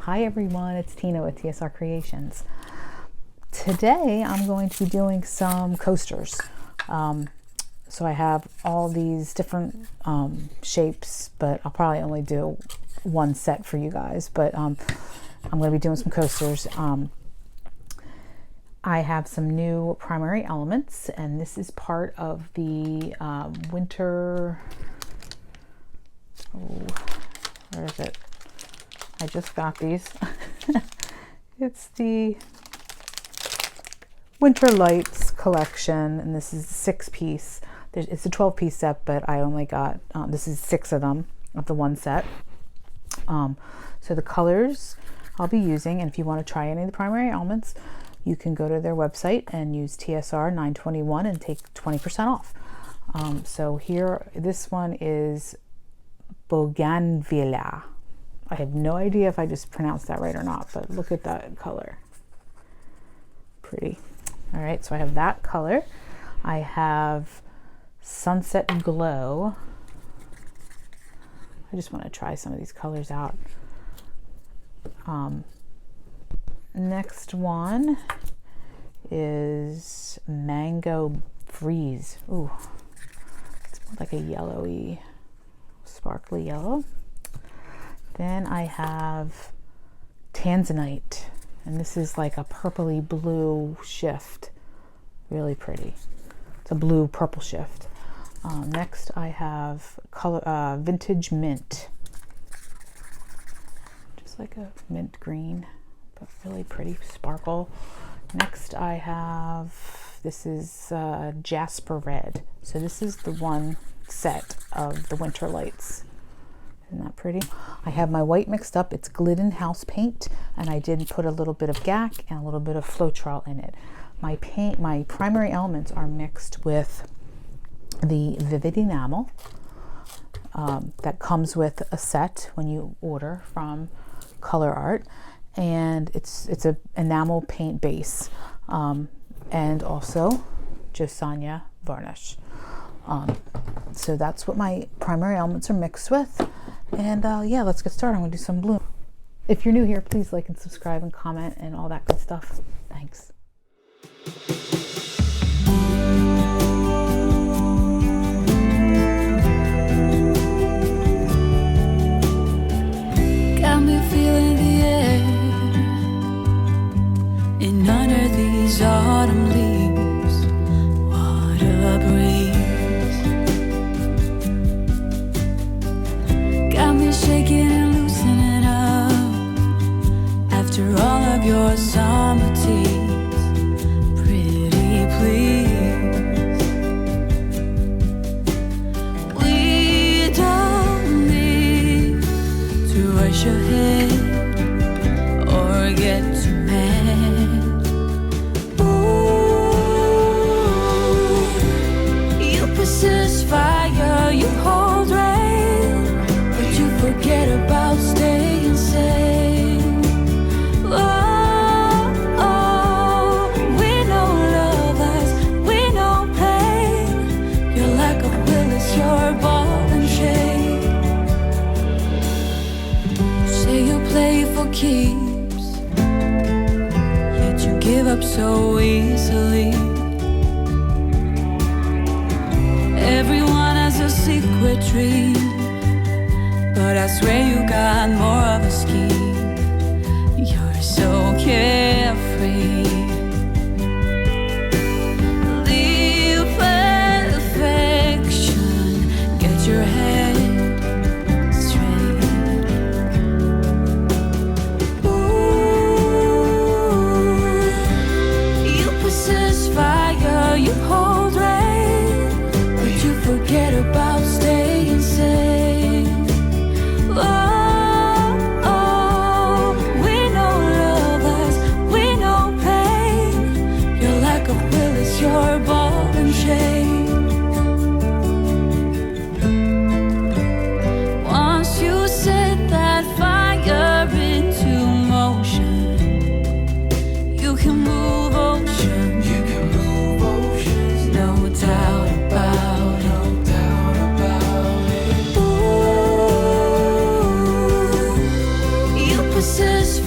Hi everyone, it's Tina with TSR Creations. Today I'm going to be doing some coasters. So I have all these different shapes, but I'll probably only do one set for you guys. But I'm going to be doing some coasters. I have some new primary elements, and this is part of the winter. Oh, where is it? I just got these. It's the Winter Lights collection, and this is a 6-piece. It's a 12-piece set, but I only got, this is 6 of them of the one set. So the colors I'll be using, and if you want to try any of the primary elements, you can go to their website and use TSR 921 and take 20% off. So here, this one is Boganvia. I have no idea if I just pronounced that right or not, but look at that color. Pretty. All right, so I have that color. I have Sunset Glow. I just want to try some of these colors out. Next one is Mango Freeze. Ooh, it's more like a yellowy, sparkly yellow. Then I have Tanzanite, and this is like a purpley blue shift. Really pretty. It's a blue purple shift. Next I have Vintage Mint. Just like a mint green, but really pretty sparkle. Next I have, this is Jasper Red. So this is the one set of the Winter Lights. Isn't that pretty? I have my white mixed up. It's Gliden house paint, and I did put a little bit of Gac and a little bit of Floetrol in it. My primary elements are mixed with the Vivid Enamel that comes with a set when you order from Colourarte, and it's a enamel paint base, and also josanna varnish. So that's what my primary elements are mixed with. And yeah, let's get started. I'm going to do some blue. If you're new here, please like and subscribe and comment and all that good stuff. Thanks. Got me feeling the air, and under these autumn leaves, what a breeze. Shaking and loosening up after all of your summer teas. Pretty please, we don't need to rush ahead or get too mad. Ooh, you persist fire, you hold rain, forget about staying sane. Oh, oh, we know love has, we know pain. Your lack of will is your ball and chain. Say you play for keeps, yet you give up so easily. Everyone has a secret dream, but I swear you got more of a scheme. You're so carefree. Leave perfection, get your head straight. Ooh, you possess fire, you hold rain, but you forget about staying sane. Oh, oh, we know love has, we know pain. Your lack of will is your ball and chain. Once you set that fire into motion, you can move oceans. You can move oceans. No doubt about it. No doubt about it. Ooh, you possess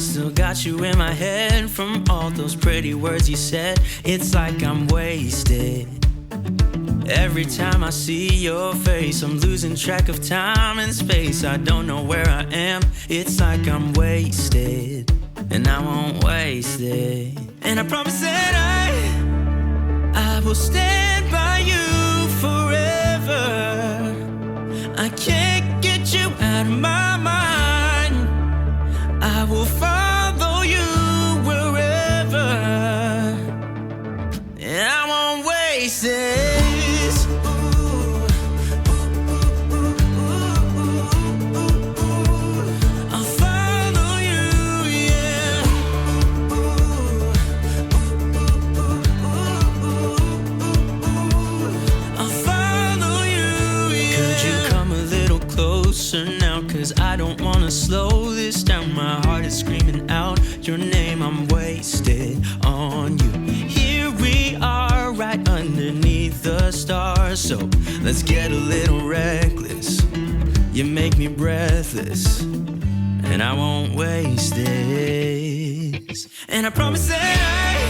still got you in my head from all those pretty words you said. It's like I'm wasted. Every time I see your face, I'm losing track of time and space. I don't know where I am. It's like I'm wasted, and I won't waste it. And I promise that I will stand by you forever. I can't get you out of my mind. I will follow you wherever, and I won't waste it. Now, cause I don't wanna slow this down. My heart is screaming out your name. I'm wasted on you. Here we are, right underneath the stars. So let's get a little reckless. You make me breathless, and I won't waste this. And I promise that